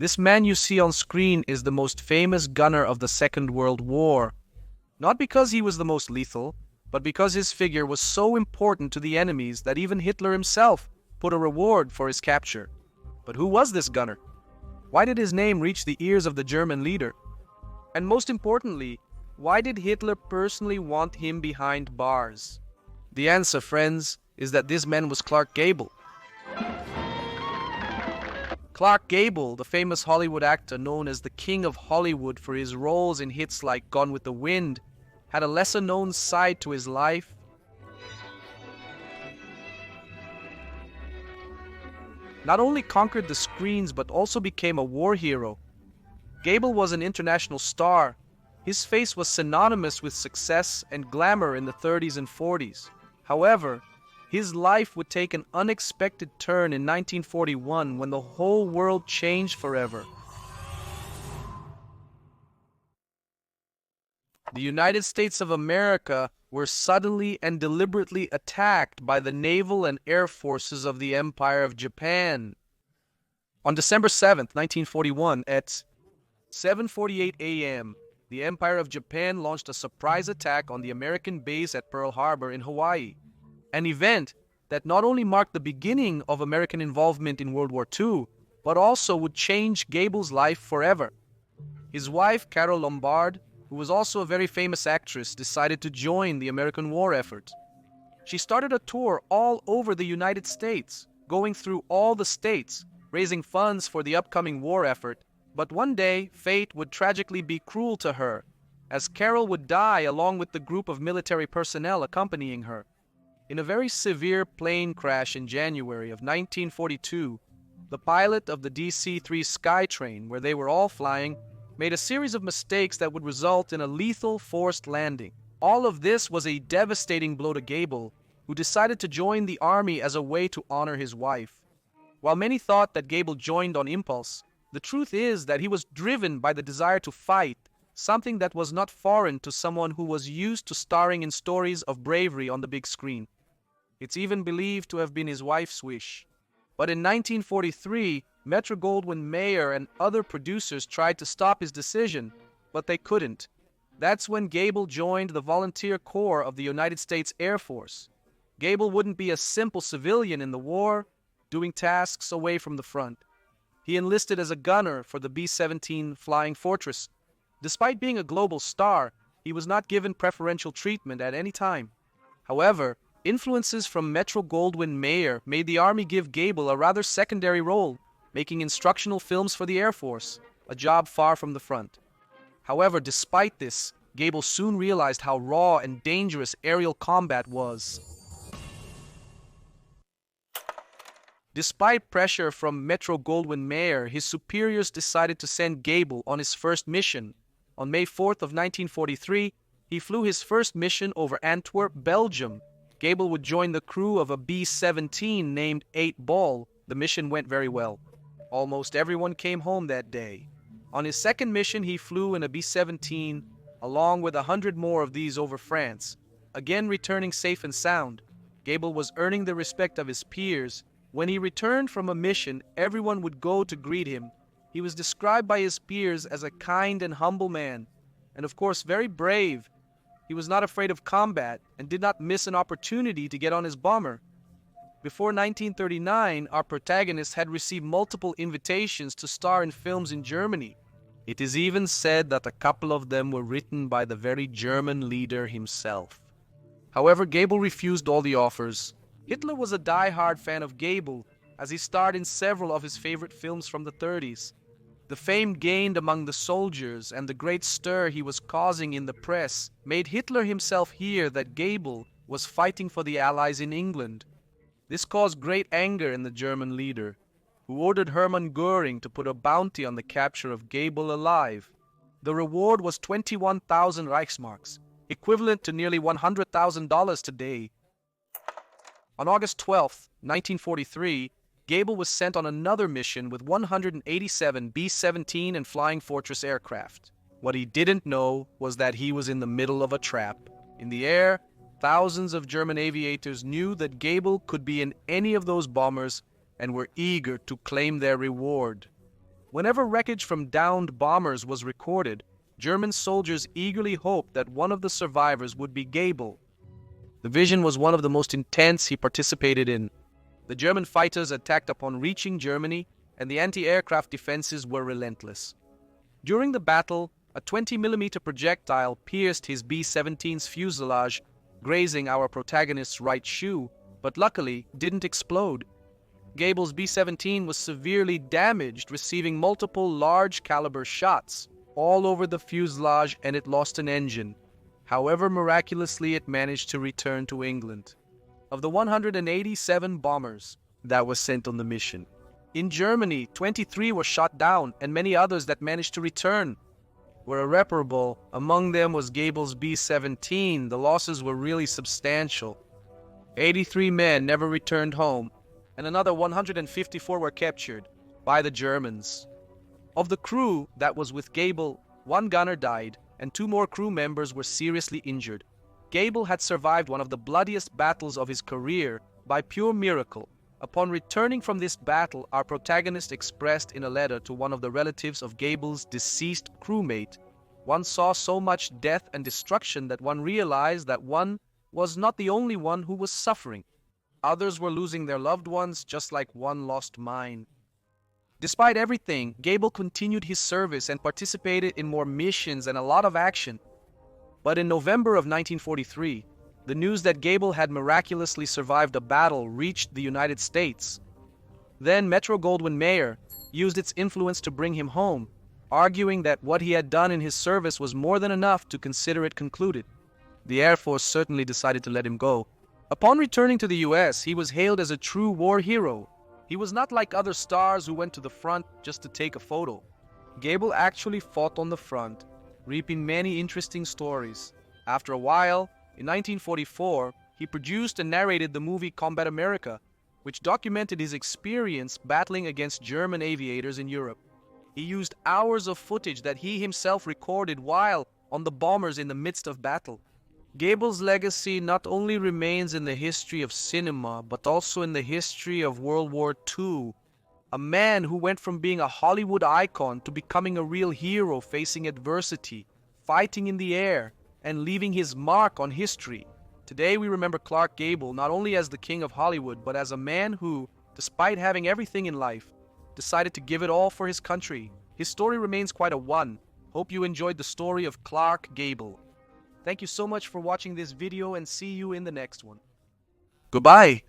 This man you see on screen is the most famous gunner of the Second World War. Not because he was the most lethal, but because his figure was so important to the enemies that even Hitler himself put a reward for his capture. But who was this gunner? Why did his name reach the ears of the German leader? And most importantly, why did Hitler personally want him behind bars? The answer, friends, is that this man was Clark Gable. Clark Gable, the famous Hollywood actor known as the King of Hollywood for his roles in hits like Gone with the Wind, had a lesser-known side to his life. Not only conquered the screens but also became a war hero. Gable was an international star. His face was synonymous with success and glamour in the 30s and 40s. However, his life would take an unexpected turn in 1941 when the whole world changed forever. The United States of America were suddenly and deliberately attacked by the naval and air forces of the Empire of Japan. On December 7th, 1941, at 7:48 a.m., the Empire of Japan launched a surprise attack on the American base at Pearl Harbor in Hawaii, an event that not only marked the beginning of American involvement in World War II, but also would change Gable's life forever. His wife, Carol Lombard, who was also a very famous actress, decided to join the American war effort. She started a tour all over the United States, going through all the states, raising funds for the upcoming war effort. But one day, fate would tragically be cruel to her, as Carol would die along with the group of military personnel accompanying her. In a very severe plane crash in January of 1942, the pilot of the DC-3 Skytrain, where they were all flying, made a series of mistakes that would result in a lethal forced landing. All of this was a devastating blow to Gable, who decided to join the army as a way to honor his wife. While many thought that Gable joined on impulse, the truth is that he was driven by the desire to fight, something that was not foreign to someone who was used to starring in stories of bravery on the big screen. It's even believed to have been his wife's wish. But in 1943, Metro-Goldwyn-Mayer and other producers tried to stop his decision, but they couldn't. That's when Gable joined the Volunteer Corps of the United States Air Force. Gable wouldn't be a simple civilian in the war, doing tasks away from the front. He enlisted as a gunner for the B-17 Flying Fortress. Despite being a global star, he was not given preferential treatment at any time. However, influences from Metro-Goldwyn-Mayer made the Army give Gable a rather secondary role, making instructional films for the Air Force, a job far from the front. However, despite this, Gable soon realized how raw and dangerous aerial combat was. Despite pressure from Metro-Goldwyn-Mayer, his superiors decided to send Gable on his first mission. On May 4th of 1943, he flew his first mission over Antwerp, Belgium. Gable would join the crew of a B-17 named 8 Ball. The mission went very well. Almost everyone came home that day. On his second mission, he flew in a B-17, along with 100 more of these over France. Again returning safe and sound, Gable was earning the respect of his peers. When he returned from a mission, everyone would go to greet him. He was described by his peers as a kind and humble man, and of course very brave. He was not afraid of combat and did not miss an opportunity to get on his bomber. Before 1939, our protagonist had received multiple invitations to star in films in Germany. It is even said that a couple of them were written by the very German leader himself. However, Gable refused all the offers. Hitler was a die-hard fan of Gable, as he starred in several of his favorite films from the 30s. The fame gained among the soldiers and the great stir he was causing in the press made Hitler himself hear that Gable was fighting for the Allies in England. This caused great anger in the German leader, who ordered Hermann Göring to put a bounty on the capture of Gable alive. The reward was 21,000 Reichsmarks, equivalent to nearly $100,000 today. On August 12, 1943, Gable was sent on another mission with 187 B-17 and Flying Fortress aircraft. What he didn't know was that he was in the middle of a trap. In the air, thousands of German aviators knew that Gable could be in any of those bombers and were eager to claim their reward. Whenever wreckage from downed bombers was recorded, German soldiers eagerly hoped that one of the survivors would be Gable. The vision was one of the most intense he participated in. The German fighters attacked upon reaching Germany, and the anti-aircraft defenses were relentless. During the battle, a 20mm projectile pierced his B-17's fuselage, grazing our protagonist's right shoe, but luckily didn't explode. Gable's B-17 was severely damaged, receiving multiple large-caliber shots all over the fuselage, and it lost an engine. However, miraculously, it managed to return to England. Of the 187 bombers that were sent on the mission, in Germany, 23 were shot down, and many others that managed to return were irreparable. Among them was Gable's B-17. The losses were really substantial. 83 men never returned home, and another 154 were captured by the Germans. Of the crew that was with Gable, one gunner died, and 2 more crew members were seriously injured. Gable had survived one of the bloodiest battles of his career by pure miracle. Upon returning from this battle, our protagonist expressed in a letter to one of the relatives of Gable's deceased crewmate, "One saw so much death and destruction that one realized that one was not the only one who was suffering. Others were losing their loved ones just like one lost mine." Despite everything, Gable continued his service and participated in more missions and a lot of action. But in November of 1943, the news that Gable had miraculously survived a battle reached the United States. Then Metro-Goldwyn-Mayer used its influence to bring him home, arguing that what he had done in his service was more than enough to consider it concluded. The Air Force certainly decided to let him go. Upon returning to the US, he was hailed as a true war hero. He was not like other stars who went to the front just to take a photo. Gable actually fought on the front, reaping many interesting stories. After a while, in 1944, he produced and narrated the movie Combat America, which documented his experience battling against German aviators in Europe. He used hours of footage that he himself recorded while on the bombers in the midst of battle. Gable's legacy not only remains in the history of cinema, but also in the history of World War II. A man who went from being a Hollywood icon to becoming a real hero facing adversity, fighting in the air, and leaving his mark on history. Today we remember Clark Gable not only as the king of Hollywood, but as a man who, despite having everything in life, decided to give it all for his country. His story remains quite a one. Hope you enjoyed the story of Clark Gable. Thank you so much for watching this video, and see you in the next one. Goodbye!